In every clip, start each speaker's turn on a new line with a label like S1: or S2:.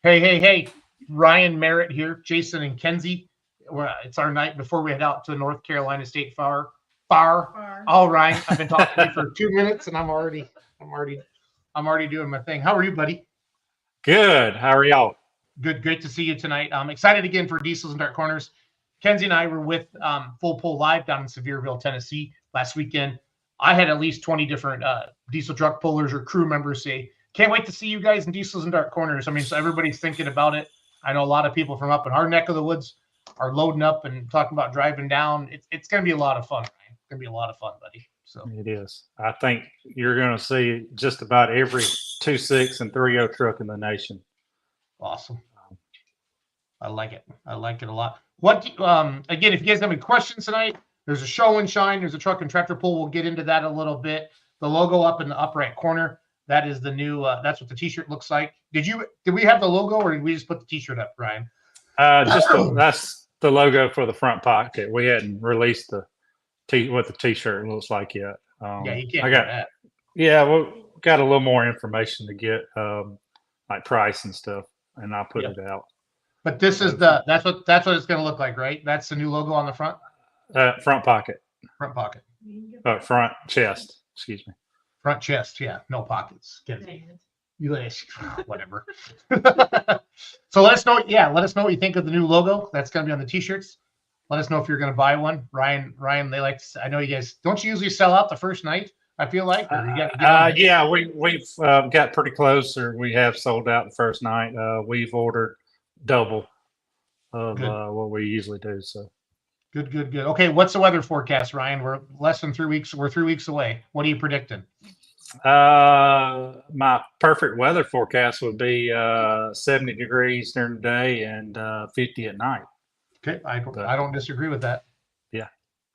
S1: Hey. Ryan Merritt here, Jason and Kenzie. It's our night before we head out to the North Carolina State Far.
S2: Far.
S1: Oh, Ryan, I've been talking to you for 2 minutes and I'm already doing my thing. How are you, buddy?
S3: Good. How are y'all?
S1: Good. Great to see you tonight. I'm excited again for Diesels and Dark Corners. Kenzie and I were with Full Pull Live down in Sevierville, Tennessee last weekend. I had at least 20 different diesel truck pullers or crew members say, can't wait to see you guys in Diesels and Dark Corners. I mean, so everybody's thinking about it. I know a lot of people from up in our neck of the woods are loading up and talking about driving down. It's going to be a lot of fun, Ryan. It's going to be a lot of fun, buddy. So
S3: It is. I think you're going to see just about every 2.6 and 3.0 truck in the nation.
S1: Awesome. I like it. I like it a lot. Again, if you guys have any questions tonight, there's a show and shine. There's a truck and tractor pull. We'll get into that a little bit. The logo up in the upper right corner. That is the new. That's what the T-shirt looks like. Did we have the logo, or did we just put the T-shirt up, Ryan?
S3: That's the logo for the front pocket. We hadn't released what the T-shirt looks like yet.
S1: Yeah, you can't do that.
S3: Yeah, we got a little more information to get, like price and stuff, and I'll put it out.
S1: But this is that's what it's going to look like, right? That's the new logo on the front.
S3: Front pocket.
S1: Front pocket.
S3: Front chest. Excuse me.
S1: Front chest. Yeah, no pockets. Whatever. So let us know. Yeah, let us know what you think of the new logo. That's going to be on the T-shirts. Let us know if you're going to buy one. Ryan, they like. I know you guys don't. You usually sell out the first night. I feel like.
S3: Yeah, we've got pretty close, or we have sold out the first night. We've ordered double of what we usually do. So
S1: good. Okay, what's the weather forecast, Ryan? We're less than 3 weeks. We're 3 weeks away. What are you predicting?
S3: My perfect weather forecast would be 70 degrees during the day and 50 at night.
S1: Okay, I don't disagree with that.
S3: Yeah,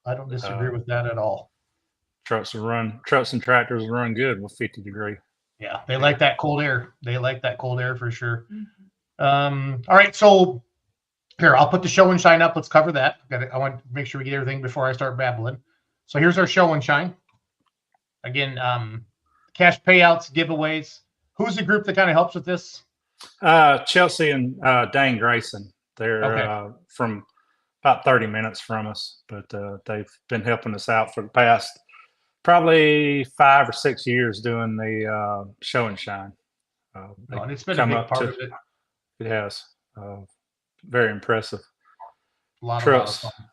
S1: I don't disagree with that at all.
S3: Trucks and tractors run good with 50 degree.
S1: Yeah, they like that cold air. They like that cold air for sure. Mm-hmm. All right, so here I'll put the show and shine up. Let's cover that. I want to make sure we get everything before I start babbling. So here's our show and shine. Again, cash payouts, giveaways. Who's the group that kind of helps with this?
S3: Chelsea and Dane Grayson. They're from about 30 minutes from us, but they've been helping us out for the past probably 5 or 6 years doing the show and shine.
S1: And it's been a big part of it.
S3: It has. Very impressive.
S1: A lot
S3: trucks.
S1: Of fun.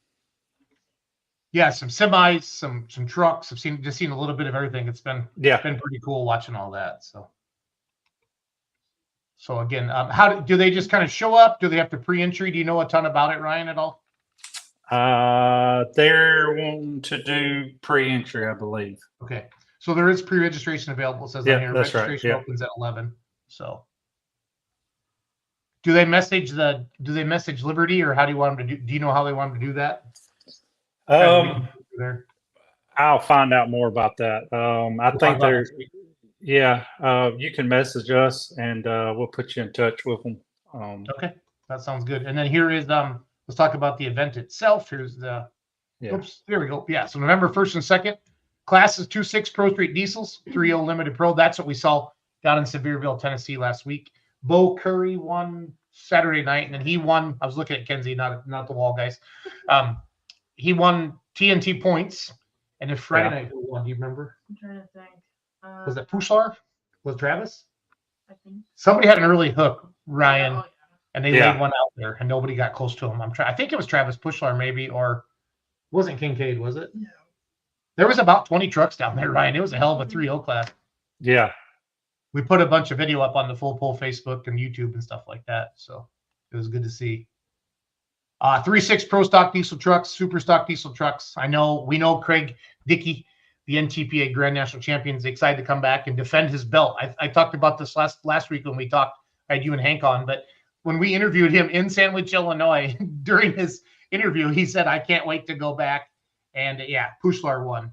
S1: Yeah, some semis, some trucks. I've seen a little bit of everything. It's been pretty cool watching all that. So again, how do they just kind of show up? Do they have to pre-entry? Do you know a ton about it, Ryan, at all?
S3: They're wanting to do pre-entry, I believe.
S1: Okay, so there is pre-registration available. It says on here.
S3: That's
S1: registration
S3: right.
S1: opens at 11. So, do they message Liberty, or how do you want them to do? Do you know how they want them to do that?
S3: I'll find out more about that. I think they're. Yeah, you can message us, and we'll put you in touch with them.
S1: Okay, that sounds good. And then here is let's talk about the event itself. Here's the.
S3: Yeah.
S1: Oops, there we go. Yeah, so November 1st and 2nd, classes 2.6 Pro Street Diesels, 3.0 Limited Pro. That's what we saw down in Sevierville, Tennessee last week. Bo Curry won Saturday night, and then he won. I was looking at Kenzie, not the wall guys. He won TNT points, and then Friday night who won? Do you remember?
S2: I'm trying to think.
S1: Was it Pushlar? Was Travis?
S2: I think
S1: somebody had an early hook, Ryan, and they laid one out there, and nobody got close to him. I think it was Travis Pushlar, maybe, or wasn't Kincaid? Was it?
S2: No.
S1: There was about 20 trucks down there, Ryan. It was a hell of a 3.0 class.
S3: Yeah.
S1: We put a bunch of video up on the Full Pull Facebook and YouTube and stuff like that, so it was good to see. 3.6 Pro Stock diesel trucks, Super Stock diesel trucks. We know Craig Dickey, the NTPA Grand National Champion, is excited to come back and defend his belt. I talked about this last week when we talked. I had you and Hank on, but when we interviewed him in Sandwich, Illinois, during his interview, he said, "I can't wait to go back." And Pushlar won.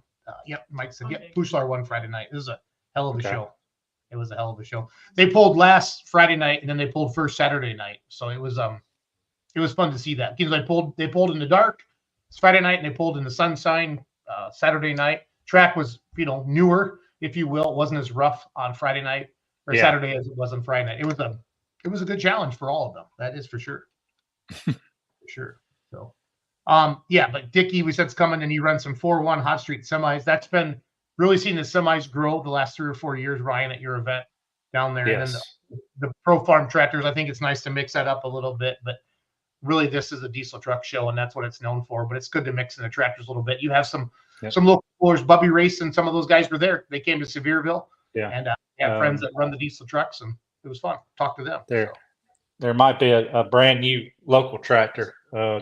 S1: Mike said, Pushlar won Friday night. It was a hell of a show. It was a hell of a show. They pulled last Friday night, and then they pulled first Saturday night. So it was fun to see that, because they pulled in the dark. It's Friday night, and they pulled in the sunshine Saturday night. Track was newer, if you will. It wasn't as rough on Friday night or Saturday as it was on Friday night. It it was a good challenge for all of them. That is for sure. For sure. So, yeah, but Dickie, we said, is coming, and he runs some 4-1 Hot Street semis. That's been really seeing the semis grow the last 3 or 4 years, Ryan, at your event down there.
S3: Yes.
S1: And then the Pro Farm tractors, I think it's nice to mix that up a little bit, but really this is a diesel truck show, and that's what it's known for. But it's good to mix in the tractors a little bit. You have some local pullers, Bubby Race, and some of those guys were there. They came to Sevierville, and have friends that run the diesel trucks, and it was fun. Talk to them.
S3: There might be a brand new local tractor.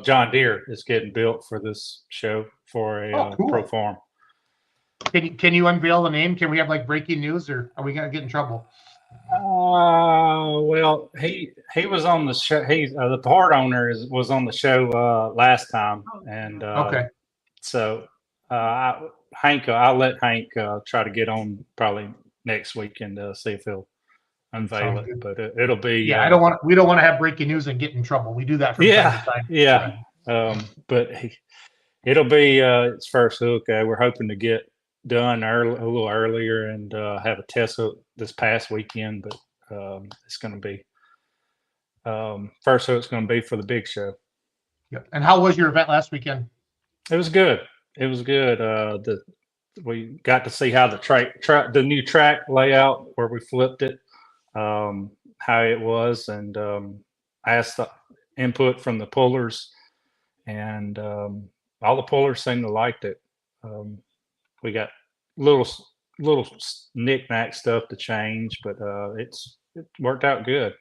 S3: John Deere is getting built for this show for a
S1: cool.
S3: Pro Farm.
S1: Can you unveil the name? Can we have like breaking news, or are we gonna get in trouble?
S3: Well, he was on the show. He's the part owner was on the show last time, and so Hank, I'll let Hank try to get on probably next week and see if he'll unveil it. But it'll be
S1: we don't want to have breaking news and get in trouble. We do that from time to time.
S3: Yeah. But it'll be its first hook. We're hoping to get done a little earlier and have a test hook this past weekend, but it's going to be first hook's going to be for the big show.
S1: Yep. And how was your event last weekend?
S3: It was good. We got to see how the new track layout where we flipped it, how it was, and asked the input from the pullers, and all the pullers seemed to liked it. We got little knick-knack stuff to change, but it worked out good.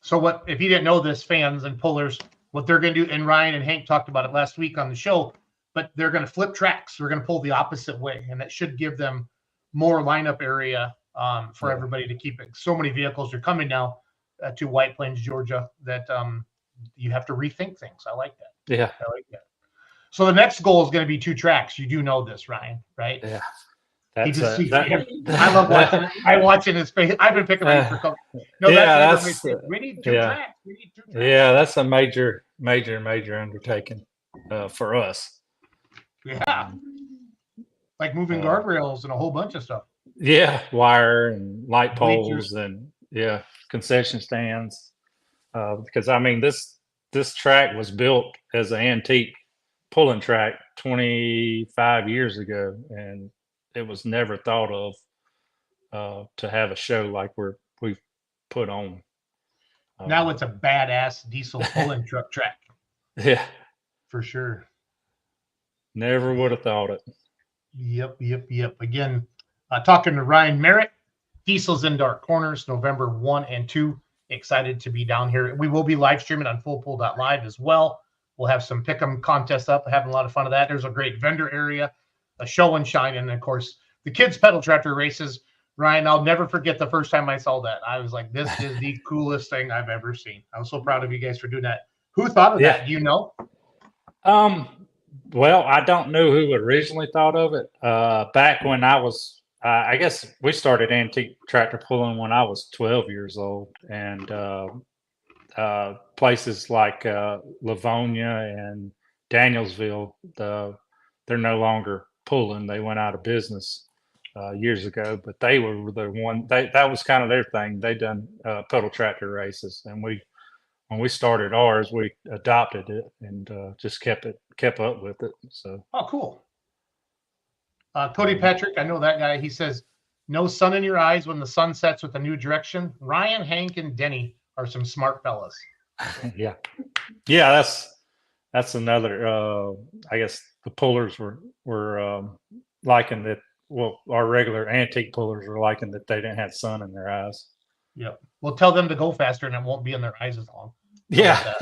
S1: So what, if you didn't know this, fans and pullers, what they're going to do, and Ryan and Hank talked about it last week on the show, but they're going to flip tracks. They're going to pull the opposite way, and that should give them more lineup area for everybody to keep it. So many vehicles are coming now to White Plains, Georgia, that you have to rethink things. I like that.
S3: Yeah.
S1: I like that. So the next goal is going to be 2 tracks. You do know this, Ryan, right?
S3: Yeah.
S1: I love watching it. I'm watching his face. I've been picking on him for a couple. No,
S3: that's
S1: we need 2 tracks. We need 2 tracks.
S3: Yeah, that's a major undertaking for us.
S1: Yeah. Like moving guardrails and a whole bunch of stuff.
S3: Yeah, wire and light poles
S1: Bleachers.
S3: and concession stands. Because I mean this track was built as an antique pulling track 25 years ago, and it was never thought of to have a show like we've put on.
S1: Now it's a badass diesel pulling truck track.
S3: Yeah,
S1: for sure.
S3: Never would have thought it.
S1: Yep. Again, talking to Ryan Merritt, Diesels in Dark Corners, November 1 and 2. Excited to be down here. We will be live streaming on fullpull.live as well. We'll have some pick'em contests up. Having a lot of fun of that. There's a great vendor area, a show and shine, and of course the kids pedal tractor races. Ryan, I'll never forget the first time I saw that. I was like, this is the coolest thing I've ever seen. I was so proud of you guys for doing that. Who thought of that? Do you know?
S3: Well, I don't know who originally thought of it. Back when I was, I guess we started antique tractor pulling when I was 12 years old, and places like Livonia and Danielsville, they're no longer pulling. They went out of business years ago, but they were the one. That was kind of their thing. They done pedal tractor races, and when we started ours, we adopted it and just kept up with it. So
S1: cool. Cody Patrick, I know that guy. He says, "No sun in your eyes when the sun sets with a new direction." Ryan, Hank, and Denny are some smart fellas.
S3: yeah, that's another. I guess the pullers were liking that. Well, our regular antique pullers were liking that they didn't have sun in their eyes.
S1: Yep. We'll tell them to go faster, and it won't be in their eyes as long.
S3: Yeah.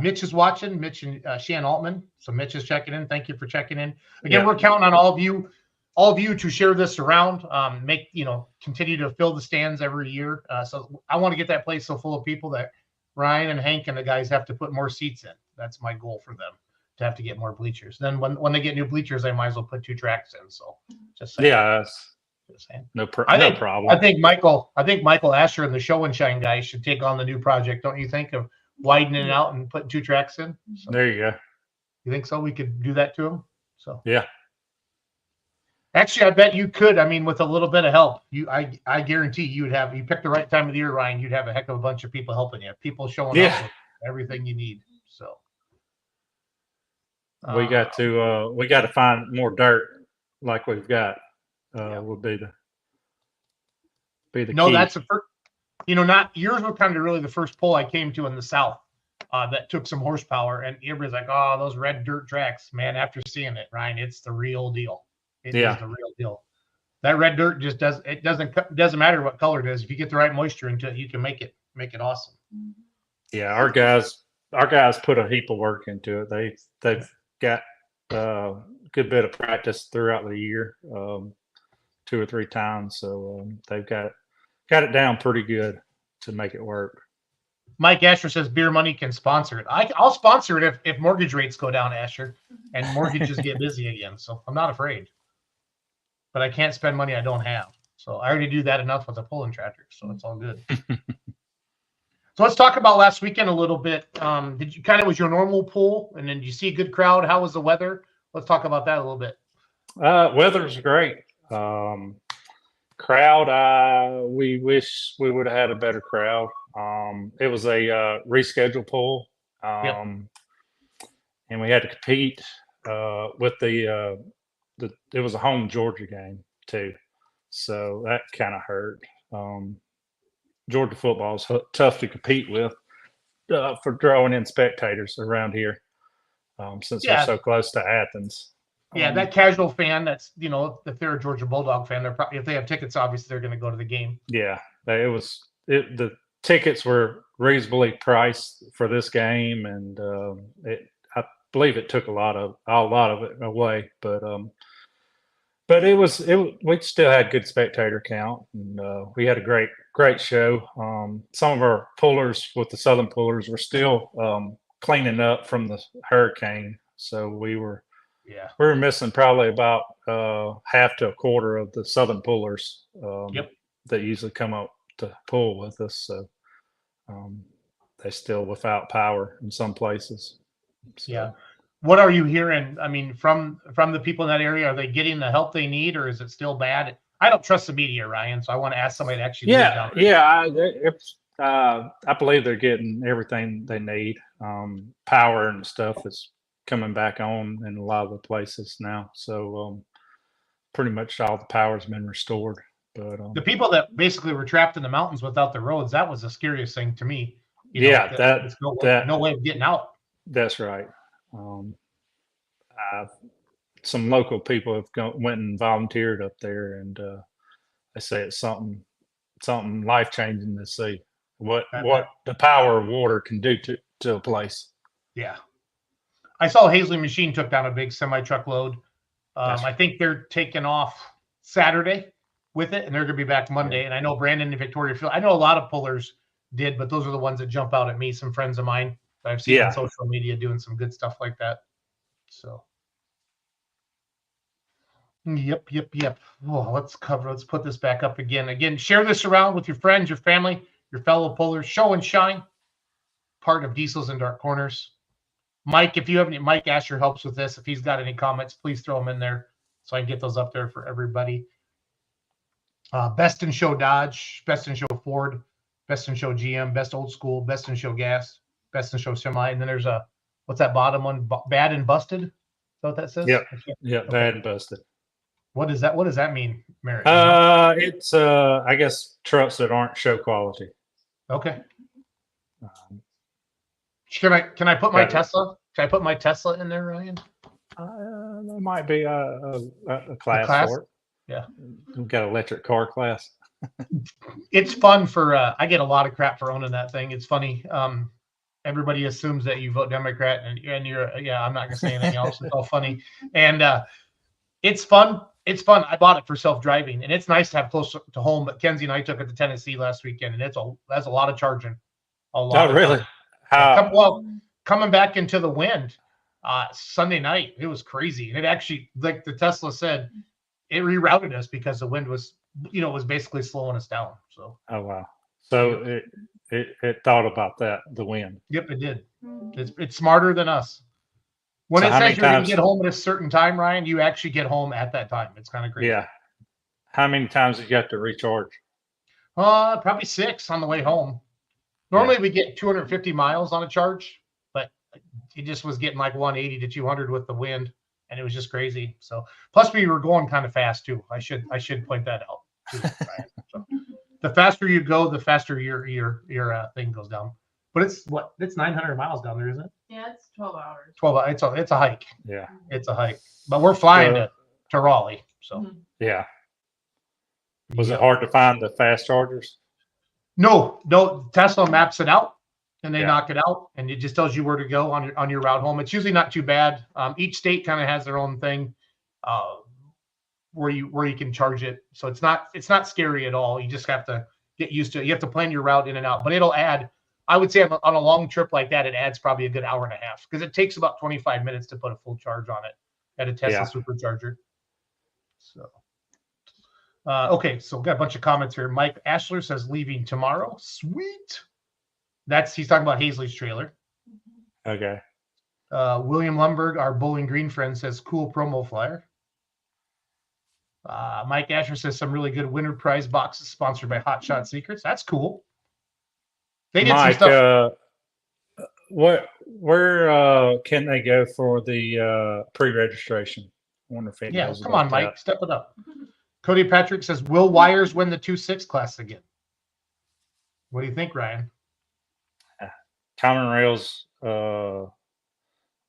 S1: Mitch is watching. Mitch and Shan Altman. So Mitch is checking in. Thank you for checking in. Again, we're counting on all of you to share this around. Continue to fill the stands every year. So I want to get that place so full of people that Ryan and Hank and the guys have to put more seats in. That's my goal for them, to have to get more bleachers. Then when they get new bleachers, they might as well put 2 tracks in. So just saying.
S3: Yeah. No problem.
S1: I think Michael Asher and the Show and Shine guys should take on the new project. Don't you think, of widening it out and putting 2 tracks in? So,
S3: there you go.
S1: You think so? We could do that to them. So
S3: yeah.
S1: Actually, I bet you could. I mean, with a little bit of help, I guarantee you pick the right time of the year, Ryan. You'd have a heck of a bunch of people helping you. People showing
S3: Yeah.
S1: up with everything you need. So
S3: We got to find more dirt like we've got. Would be the
S1: no,
S3: key.
S1: that's the first. Not yours were kind of really the first poll I came to in the South that took some horsepower, and everybody's like, "Oh, those red dirt tracks, man!" After seeing it, Ryan, it's the real deal. It is the real deal. That red dirt just doesn't matter what color it is. If you get the right moisture into it, you can make it awesome.
S3: Yeah, our guys put a heap of work into it. They've got a good bit of practice throughout the year, 2 or 3 times. So they've got it down pretty good to make it work.
S1: Mike Asher says beer money can sponsor it. I'll sponsor it if mortgage rates go down, Asher, and mortgages get busy again. So I'm not afraid. But I can't spend money I don't have. So I already do that enough with a pulling tractor. So it's all good. So let's talk about last weekend a little bit. Was your normal pull? And then did you see a good crowd? How was the weather? Let's talk about that a little bit.
S3: Weather's great. Crowd, we wish we would have had a better crowd. It was a rescheduled pull. And we had to compete with it was a home Georgia game too. So that kind of hurt. Georgia football is tough to compete with for drawing in spectators around here since we're so close to Athens.
S1: Yeah, that casual fan that's, if they're a Georgia Bulldog fan, they're probably, if they have tickets, obviously they're going to go to the game.
S3: Yeah, the tickets were reasonably priced for this game, and I believe it took a lot of it away, but we still had good spectator count, and we had a great show. Some of our pullers with the Southern pullers were still cleaning up from the hurricane, so we were missing probably about half to a quarter of the Southern pullers that usually come up to pull with us. So they're still without power in some places. So.
S1: Yeah. What are you hearing? I mean, from the people in that area, are they getting the help they need, or is it still bad? I don't trust the media, Ryan, so I want to ask somebody to actually.
S3: I believe they're getting everything they need. Power and stuff is coming back on in a lot of the places now, so pretty much all the power's been restored. But
S1: the people that basically were trapped in the mountains without the roads, that was the scariest thing to me.
S3: There's
S1: no way of getting out.
S3: That's right. Some local people have went and volunteered up there, and they say it's something life changing to see what the power of water can do to a place.
S1: Yeah, I saw Hazley Machine took down a big semi truck load. I think they're taking off Saturday with it, and they're going to be back Monday. Yeah. And I know Brandon and Victoria Field. I know a lot of pullers did, but those are the ones that jump out at me. Some friends of mine that I've seen on social media doing some good stuff like that. So, yep. Oh, let's put this back up again. Again, share this around with your friends, your family, your fellow pullers. Show and shine. Part of Diesels and Dark Corners. Mike, if you have any, Mike Asher helps with this. If he's got any comments, please throw them in there so I can get those up there for everybody. Best in Show Dodge, Best in Show Ford, Best in Show GM, Best Old School, Best in Show Gas, Best in Show Semi, and then there's what's that bottom one? Bad and Busted? Is that what that says?
S3: Yeah, okay. Bad and Busted.
S1: What does that mean, Merritt?
S3: It's I guess trucks that aren't show quality.
S1: Okay. Can I put my Tesla? Can I put my Tesla in there, Ryan?
S3: There might be a class for it.
S1: Yeah,
S3: we've got electric car class.
S1: It's fun for. I get a lot of crap for owning that thing. It's funny. Everybody assumes that you vote Democrat, and you're. Yeah, I'm not gonna say anything else. It's all funny, and it's fun. It's fun. I bought it for self-driving, and it's nice to have close to home. But Kenzie and I took it to Tennessee last weekend, and that's a lot of charging. A lot.
S3: Oh, really?
S1: Coming back into the wind Sunday night, it was crazy, and it actually, like the Tesla said, it rerouted us because the wind was, was basically slowing us down. So.
S3: Oh wow! So it thought about that, the wind.
S1: Yep, it did. It's smarter than us. When
S3: So
S1: it
S3: how
S1: says
S3: many
S1: you're going to
S3: times-
S1: get home at a certain time, Ryan, you actually get home at that time. It's kind of great.
S3: Yeah. How many times did you have to recharge?
S1: Probably 6 on the way home. Normally we get 250 miles on a charge, but it just was getting like 180 to 200 with the wind, and it was just crazy. So plus we were going kind of fast too. I should point that out too, Ryan. So the faster you go, the faster your thing goes down. But it's 900 miles down there, isn't it?
S2: Yeah, it's 12 hours.
S1: 12. It's a hike.
S3: Yeah.
S1: It's a hike. But we're flying to Raleigh. So
S2: Mhm.
S3: Yeah. Was
S1: Yep.
S3: it hard to find the fast chargers?
S1: No. Tesla maps it out and they
S3: Yeah.
S1: knock it out, and it just tells you where to go on your route home. It's usually not too bad. Each state kind of has their own thing where you can charge it. So it's not scary at all. You just have to get used to it. You have to plan your route in and out, but it'll add. I would say on a long trip like that, it adds probably a good hour and a half because it takes about 25 minutes to put a full charge on it at a Tesla
S3: Yeah.
S1: supercharger. So. Okay, so we've got a bunch of comments here. Mike Ashler says leaving tomorrow. Sweet. He's talking about Hazley's trailer.
S3: Okay.
S1: William Lumberg, our Bowling Green friend, says cool promo flyer. Mike Asher says some really good winter prize boxes sponsored by Hot Shot Secrets. That's cool. They did
S3: Mike,
S1: some stuff.
S3: where can they go for the pre-registration? I wonder if it
S1: Yeah,
S3: knows
S1: come on,
S3: about
S1: Mike,
S3: that.
S1: step it up. Cody Patrick says, will Wires win the 2-6 class again? What do you think, Ryan?
S3: Common rails,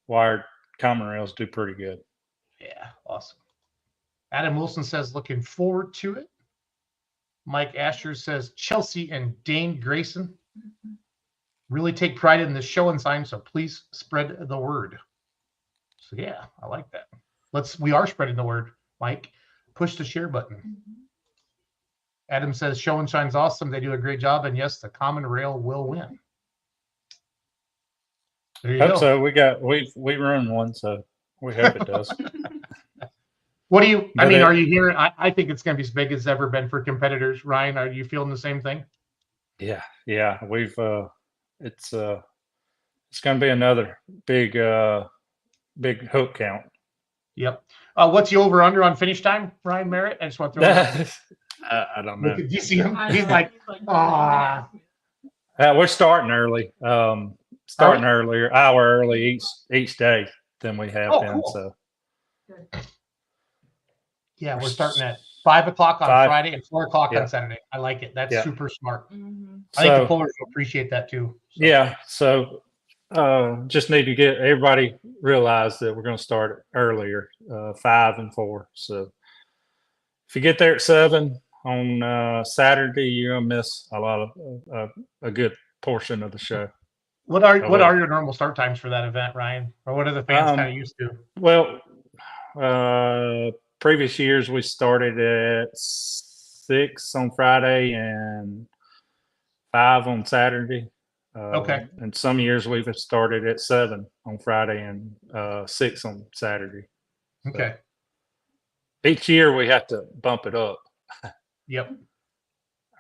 S3: wired common rails do pretty good.
S1: Yeah, awesome. Adam Wilson says, looking forward to it. Mike Asher says, Chelsea and Dane Grayson really take pride in this show and sign, so please spread the word. So yeah, I like that. We are spreading the word, Mike. Push the share button. Adam says, show and shine's awesome. They do a great job, and yes, the common rail will win. There you
S3: Hope
S1: go.
S3: so. We run one, so we hope it does.
S1: What do you? I
S3: But
S1: mean, are you hearing? I think it's going to be as big as it's ever been for competitors. Ryan, are you feeling the same thing?
S3: Yeah. We've it's going to be another big hook count.
S1: Yep. What's the over under on finish time, Ryan Merritt? I just want to throw that out.
S3: I don't know.
S1: Do you see him?
S2: I
S1: He's
S2: know,
S1: like,
S2: he's
S1: ah.
S3: We're starting early. Starting earlier, hour early each day than we have been.
S1: Cool.
S3: So
S1: Yeah, we're starting at 5 o'clock on
S3: 5.
S1: Friday and 4 o'clock
S3: Yeah.
S1: on Saturday. I like it. That's
S3: Yeah.
S1: super smart.
S2: Mhm.
S1: I think the
S3: So-
S1: pullers will appreciate that too. So,
S3: yeah, so just need to get everybody realize that we're going to start earlier, 5 and 4. So if you get there at 7 on Saturday, you're gonna miss a lot of a good portion of the show.
S1: What are
S3: will.
S1: your normal start times for that event, Ryan? Or what are the fans kind of used to?
S3: Well, previous years we started at 6 on Friday and 5 on Saturday.
S1: Okay.
S3: And some years we've started at 7 on Friday and 6 on Saturday.
S1: Okay.
S3: Each year we have to bump it up
S1: Yep.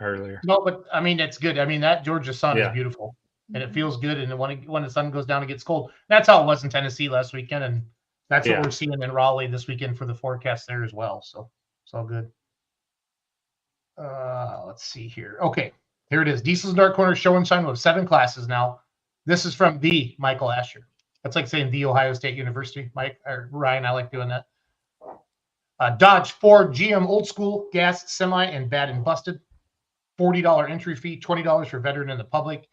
S3: earlier.
S1: No, but I mean, it's good. I mean, that Georgia sun
S3: Yeah.
S1: is beautiful and it feels good. And when the sun goes down, it gets cold. That's how it was in Tennessee last weekend. And that's
S3: Yeah.
S1: what we're seeing in Raleigh this weekend for the forecast there as well. So it's all good. Let's see here. Okay. Here it is. Diesel's Dark Corner Show and Shine with 7 classes now. This is from the Michael Asher. That's like saying the Ohio State University, Mike or Ryan. I like doing that. Dodge, Ford, GM, old school, gas, semi, and bad and busted. $40 entry fee, $20 for veteran and the public.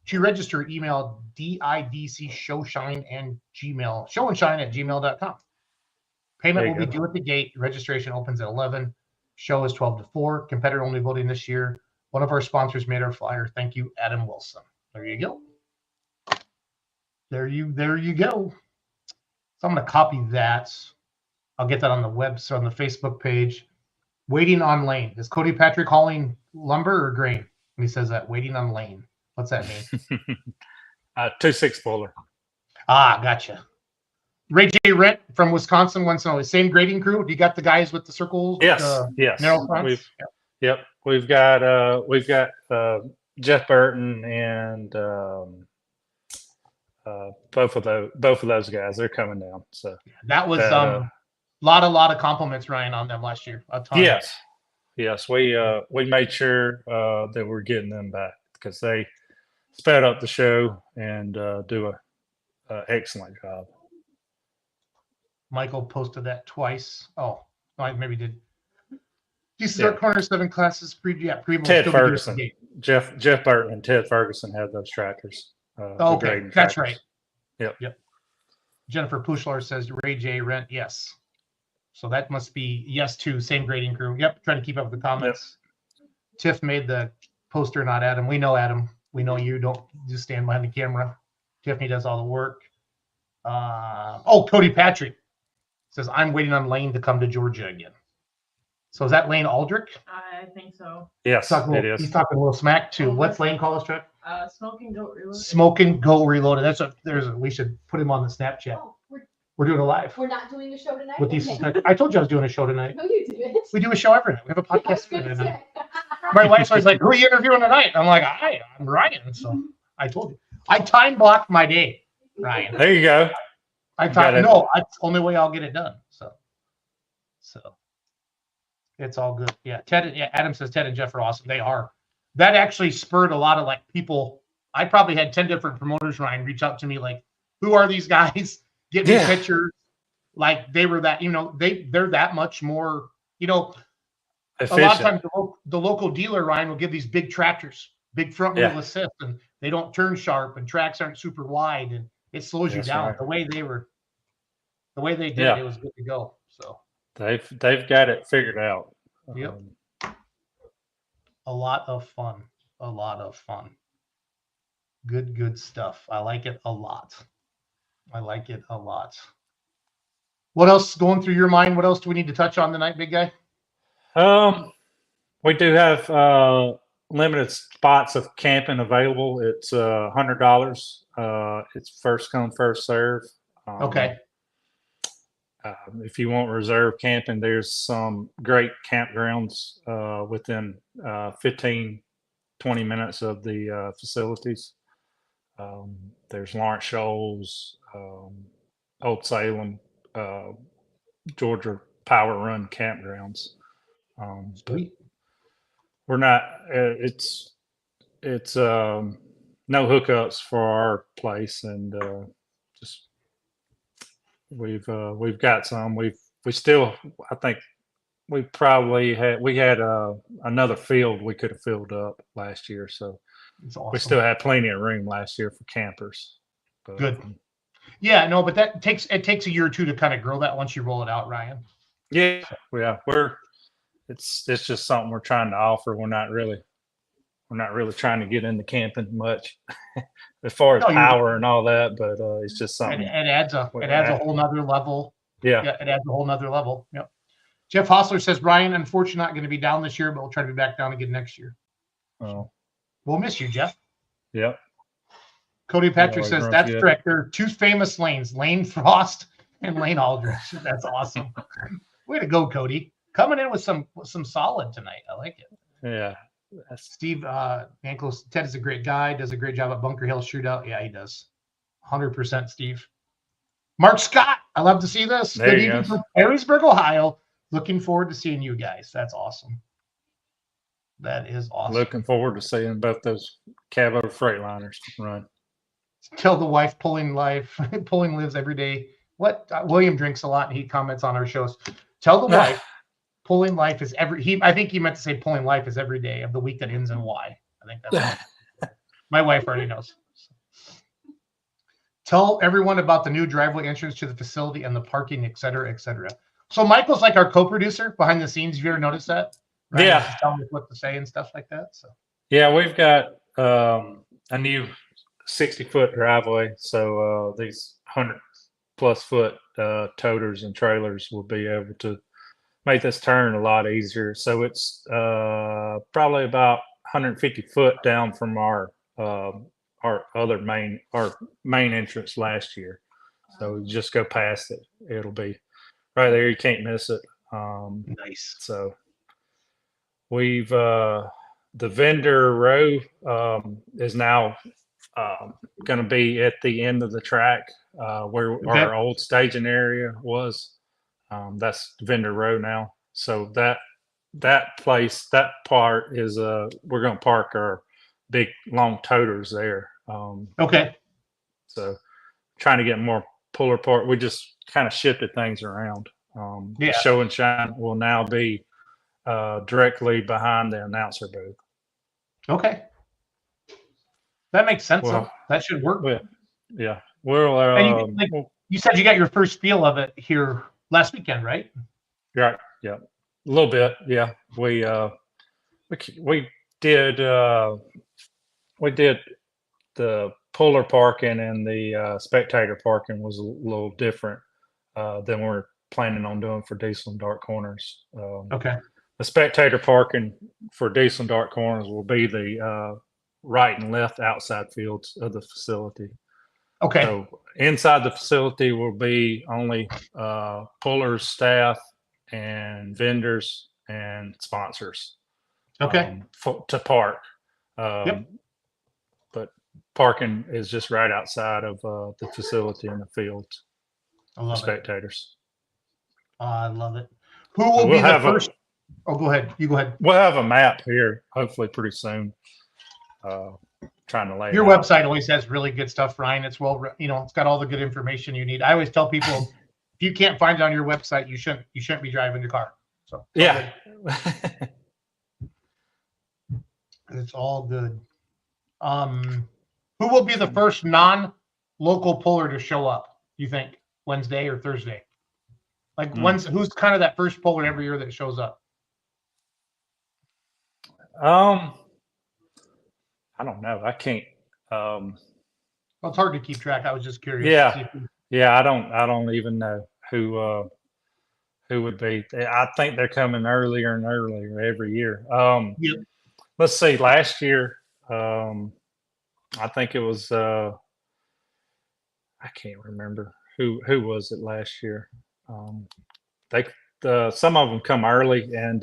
S1: To register, email DIDC Showshine and Gmail, showandshine@gmail.com. Payment
S3: There you
S1: will be
S3: go.
S1: due at the gate. Registration opens at 11. Show is 12 to 4. Competitor only voting this year. One of our sponsors made our flyer. Thank you, Adam Wilson. There you go. There you go. So I'm going to copy that. I'll get that on the website, on the Facebook page. Waiting on lane. Is Cody Patrick hauling lumber or grain when he says that? Waiting on lane. What's that mean?
S3: 2.6 fuller.
S1: Gotcha. Ray J. Rent from Wisconsin wants to know, same grading crew? Do you got the guys with the circles?
S3: Yes, yes.
S1: Narrow fronts?
S3: Yep. We've got Jeff Burton and both of those guys, they're coming down. So
S1: That was
S3: that,
S1: lot of compliments, Ryan, on them last year. A ton.
S3: yes, we made sure that we're getting them back because they sped up the show and do a excellent job.
S1: Michael posted that twice. Oh, I maybe did. These are corner 7 classes. Primo
S3: Ted Ferguson, Jeff Burton, and Ted Ferguson had those tractors.
S1: Okay, that's right.
S3: Yep.
S1: Jennifer Pushlar says Ray J rent. Yes. So that must be yes to same grading crew. Yep. Trying to keep up with the comments. Yep. Tiff made the poster, not Adam. We know Adam. We know you don't just stand behind the camera. Tiffany does all the work. Cody Patrick says I'm waiting on Lane to come to Georgia again. So is that Lane Aldrich?
S2: I think so.
S3: Yes, it is.
S1: He's talking a little smack too. What's Lane call us, truck?
S2: Smoking Goat Reloaded.
S1: Smoking Goat Reloaded. We should put him on the Snapchat.
S4: Oh,
S1: we're doing a live.
S4: We're not doing a show tonight.
S1: With these, I told you I was doing a show tonight.
S4: No, you didn't.
S1: We do a show every night. We have a
S4: I was
S1: podcast
S4: gonna
S1: every night.
S4: say.
S1: My wife's always like, "Who are you interviewing tonight?" I'm like, I'm Ryan. So I told you, I time blocked my day, Ryan.
S3: There you go.
S1: That's the only way I'll get it done. So it's all good. Yeah, Adam says Ted and Jeff are awesome. They are. That actually spurred a lot of like people. I probably had 10 different promoters, Ryan, reach out to me like, "Who are these guys? Get me pictures." Like they were that, they're that much more, efficient. A lot of times the local dealer, Ryan, will give these big tractors, big front wheel assist, and they don't turn sharp and tracks aren't super wide and it slows you down. Right. The way they did it was good to go. So
S3: they've got it figured out.
S1: Yep. A lot of fun. Good stuff. I like it a lot. What else is going through your mind? What else do we need to touch on tonight, big guy?
S3: We do have limited spots of camping available. It's $100. It's first come, first serve.
S1: Okay.
S3: If you want reserve camping, there's some great campgrounds within 15, 20 minutes of the facilities. There's Lawrence Shoals, Old Salem, Georgia Power Run campgrounds. But we're not. It's no hookups for our place, and just we've got some. We still. I think we had another field we could have filled up last year, so awesome. We still had plenty of room last year for campers. But,
S1: good. Yeah, no, but it takes a year or two to kind of grow that once you roll it out, Ryan.
S3: Yeah. It's just something we're trying to offer. We're not really trying to get into camping much as far as power and all that, but it's just something.
S1: It adds a whole nother level.
S3: Yeah,
S1: it adds a whole nother level. Yep. Jeff Hostler says, Brian, unfortunately not going to be down this year, but we'll try to be back down again next year.
S3: Oh.
S1: We'll miss you, Jeff.
S3: Yep.
S1: Cody Patrick says that's correct. There are two famous Lanes, Lane Frost and Lane Aldrich. That's awesome. Way to go, Cody. Coming in with some solid tonight. I like it.
S3: Yeah.
S1: Steve Ankles, Ted is a great guy, does a great job at Bunker Hill Shootout. Yeah, he does. 100%, Steve. Mark Scott, I love to see this. Good evening from Perrysburg, Ohio. Looking forward to seeing you guys. That's awesome. That is awesome.
S3: Looking forward to seeing both those Cavo Freightliners run.
S1: Tell the wife pulling lives every day. What William drinks a lot and he comments on our shows. Tell the wife pulling life is I think he meant to say pulling life is every day of the week that ends in Y. I think that's my wife already knows. Tell everyone about the new driveway entrance to the facility and the parking, et cetera, et cetera. So Michael's like our co-producer behind the scenes. Have you ever noticed that? Right?
S3: Yeah.
S1: Tell me what to say and stuff like that. So
S3: yeah, we've got a new 60-foot driveway. So these 100+ foot toters and trailers will be able to make this turn a lot easier. So it's probably about 150 foot down from our main entrance last year. So you just go past it. It'll be right there. You can't miss it.
S1: Nice.
S3: So we've the vendor row is now going to be at the end of the track where
S1: Okay.
S3: our old staging area was. That's Vendor Row now. So that place, that part is we're going to park our big long toters there.
S1: Okay.
S3: So trying to get more puller part. We just kind of shifted things around.
S1: Yeah.
S3: Show and Shine will now be directly behind the announcer booth.
S1: Okay. That makes sense.
S3: Well,
S1: though. That should work.
S3: Yeah. We'll,
S1: And you said you got your first feel of it here last weekend, right?
S3: right. Yeah. A little bit. Yeah. We did the puller parking, and the spectator parking was a little different than we're planning on doing for Diesel and Dark Corners.
S1: Okay.
S3: The spectator parking for Diesel and Dark Corners will be the right and left outside fields of the facility.
S1: Okay.
S3: So inside the facility will be only pullers, staff, and vendors and sponsors.
S1: Okay.
S3: To park.
S1: Yep.
S3: But parking is just right outside of the facility in the fields
S1: I
S3: for
S1: love it.
S3: spectators.
S1: I love it. Who will
S3: We'll
S1: be the
S3: have
S1: first? Go ahead. You go ahead.
S3: We'll have a map here, hopefully pretty soon. Trying to lay
S1: Your
S3: it out.
S1: website always has really good stuff, Ryan. It's it's got all the good information you need. I always tell people, if you can't find it on your website, you shouldn't be driving your car. So
S3: Yeah.
S1: it's all good. Who will be the first non-local puller to show up? You think Wednesday or Thursday? Like who's kind of that first puller every year that shows up?
S3: I don't know. I can't.
S1: Well, it's hard to keep track. I was just curious.
S3: Yeah. I don't even know who would be. I think they're coming earlier and earlier every year.
S1: Yep.
S3: Let's see. Last year, I think it was. I can't remember who was it last year. Some of them come early and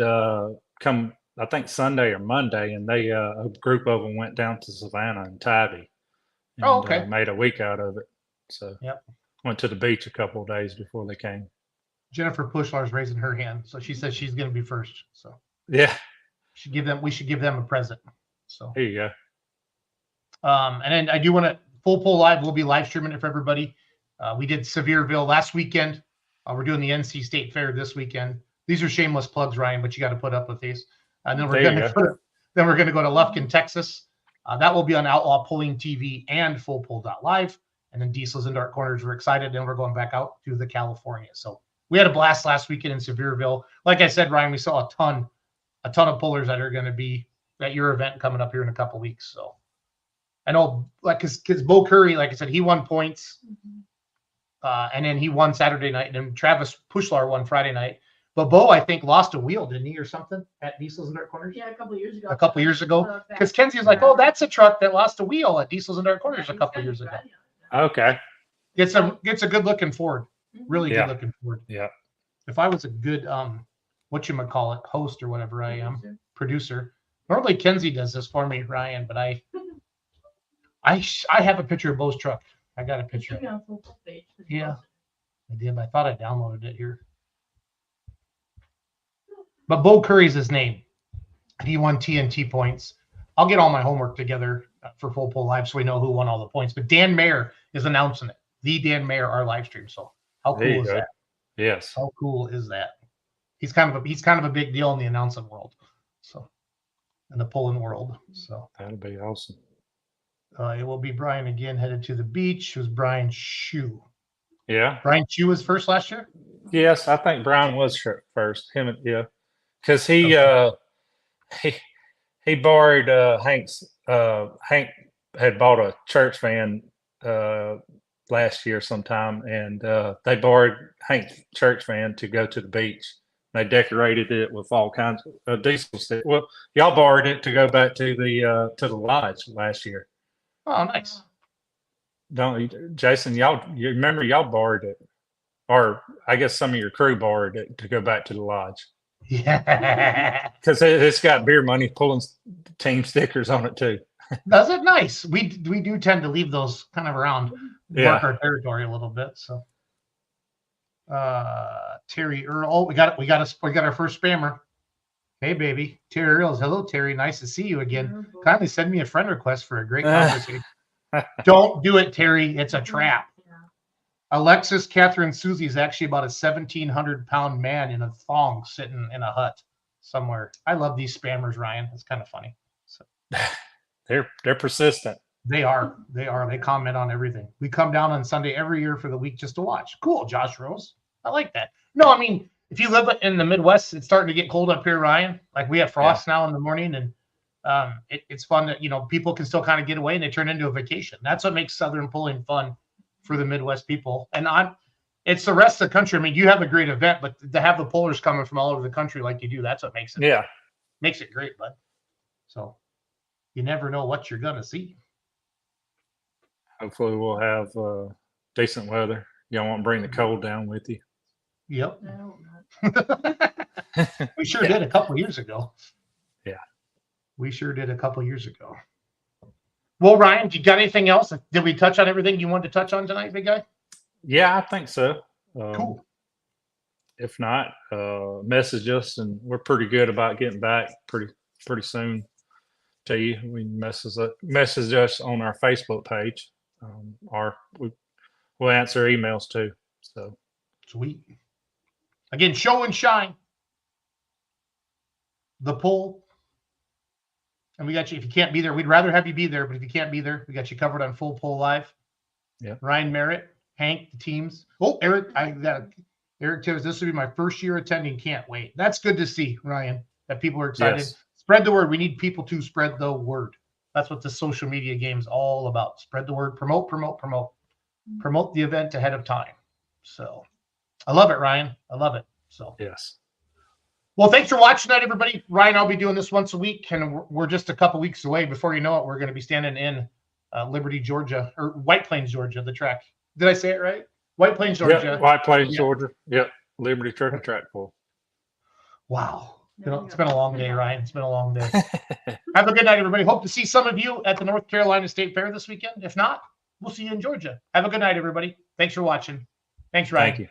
S3: come. I think Sunday or Monday, and they a group of them went down to Savannah and Tybee. And,
S1: okay.
S3: Made a week out of it. So
S1: yep.
S3: Went to the beach a couple of days before they came.
S1: Jennifer Pushlar's raising her hand, so she says she's going to be first. So
S3: yeah,
S1: we should give them a present. So
S3: here you go.
S1: And then I do want to Full Pull Live. We'll be live streaming it for everybody. We did Sevierville last weekend. We're doing the NC State Fair this weekend. These are shameless plugs, Ryan, but you got to put up with these. And then we're going to go to Lufkin, Texas. That will be on Outlaw Pulling TV and FullPull.live. And then Diesels and Dark Corners. We're excited, and we're going back out to the California. So we had a blast last weekend in Sevierville. Like I said, Ryan, we saw a ton of pullers that are going to be at your event coming up here in a couple weeks. So I know, like, because Bo Curry, like I said, he won points, and then he won Saturday night, and then Travis Pushlar won Friday night. But Bo, I think, lost a wheel, didn't he, or something at Diesels and Dark Corners?
S2: Yeah, a couple years ago.
S1: A couple years ago, because Kenzie was like, "Oh, that's a truck that lost a wheel at Diesels and Dark Corners a couple years ago."
S3: Okay.
S1: Gets a good looking Ford, really good looking Ford.
S3: Yeah.
S1: If I was a good whatchamacallit, host or whatever I am, producer. Normally Kenzie does this for me, Ryan, but I have a picture of Bo's truck. I got a picture. Yeah, I did. I thought I downloaded it here. But Bo Curry's his name. He won TNT points. I'll get all my homework together for Full Pull Live so we know who won all the points. But Dan Mayer is announcing it. The Dan Mayer, our live stream. So how cool is that?
S3: Yes.
S1: How cool is that? He's kind of a big deal in the announcing world. So in the pulling world. So
S3: that'll be awesome.
S1: It will be Brian again headed to the beach. It was Brian Shue.
S3: Yeah.
S1: Brian Shue was first last year?
S3: Yes, I think Brian was first. Because he borrowed Hank's. Hank had bought a church van last year sometime, and they borrowed Hank's church van to go to the beach. They decorated it with all kinds of diesel stick. Well, y'all borrowed it to go back to the lodge last year.
S1: Oh, nice.
S3: Don't you, Jason? You remember y'all borrowed it, or I guess some of your crew borrowed it to go back to the lodge.
S1: Yeah,
S3: because it's got beer money pulling team stickers on it too.
S1: Does it? Nice. We do tend to leave those kind of around,
S3: Yeah.
S1: mark our territory a little bit. So, Terry Earl. Oh, we got our first spammer. Hey, baby, Terry Earls. Hello, Terry. Nice to see you again. Kindly send me a friend request for a great conversation. Don't do it, Terry. It's a trap.
S2: Yeah.
S1: Alexis Catherine Susie is actually about a 1,700-pound man in a thong sitting in a hut somewhere. I love these spammers, Ryan. It's kind of funny. So.
S3: They're persistent.
S1: They are. They comment on everything. We come down on Sunday every year for the week just to watch. Cool, Josh Rose. I like that. No, I mean, if you live in the Midwest, it's starting to get cold up here, Ryan. Like we have frost now in the morning, and it's fun that people can still kind of get away and they turn into a vacation. That's what makes Southern pulling fun for the Midwest people. And it's the rest of the country. I mean, you have a great event, but to have the pullers coming from all over the country like you do, that's what makes it great, bud. So you never know what you're gonna see.
S3: Hopefully we'll have decent weather. Y'all won't bring the cold down with you.
S1: Yep.
S2: I hope not.
S1: We sure did a couple years ago.
S3: Yeah.
S1: We sure did a couple years ago. Well, Ryan, you got anything else? Did we touch on everything you wanted to touch on tonight, big guy?
S3: Yeah, I think so.
S1: Cool.
S3: If not, message us, and we're pretty good about getting back pretty soon to you. We message us on our Facebook page, or we'll answer emails too. So
S1: Sweet. Again, show and shine. The poll. And we got you. If you can't be there, we'd rather have you be there. But if you can't be there, we got you covered on Full Poll Live.
S3: Yeah.
S1: Ryan Merritt, Hank, the teams. Oh, Eric, Eric tells this will be my first year attending. Can't wait. That's good to see, Ryan, that people are excited.
S3: Yes.
S1: Spread the word. We need people to spread the word. That's what the social media game's all about. Spread the word. Promote the event ahead of time. So I love it, Ryan. I love it. So
S3: yes.
S1: Well, thanks for watching that, everybody. Ryan, I'll be doing this once a week, and we're just a couple weeks away. Before you know it, we're going to be standing in Liberty, Georgia, or White Plains, Georgia, the track. Did I say it right? White Plains, Georgia.
S3: Yep, White Plains,
S1: Yeah.
S3: Georgia. Yep. Liberty Truck and Track Pull.
S1: Wow. It's been a long day, Ryan. It's been a long day. Have a good night, everybody. Hope to see some of you at the North Carolina State Fair this weekend. If not, we'll see you in Georgia. Have a good night, everybody. Thanks for watching. Thanks, Ryan.
S3: Thank you.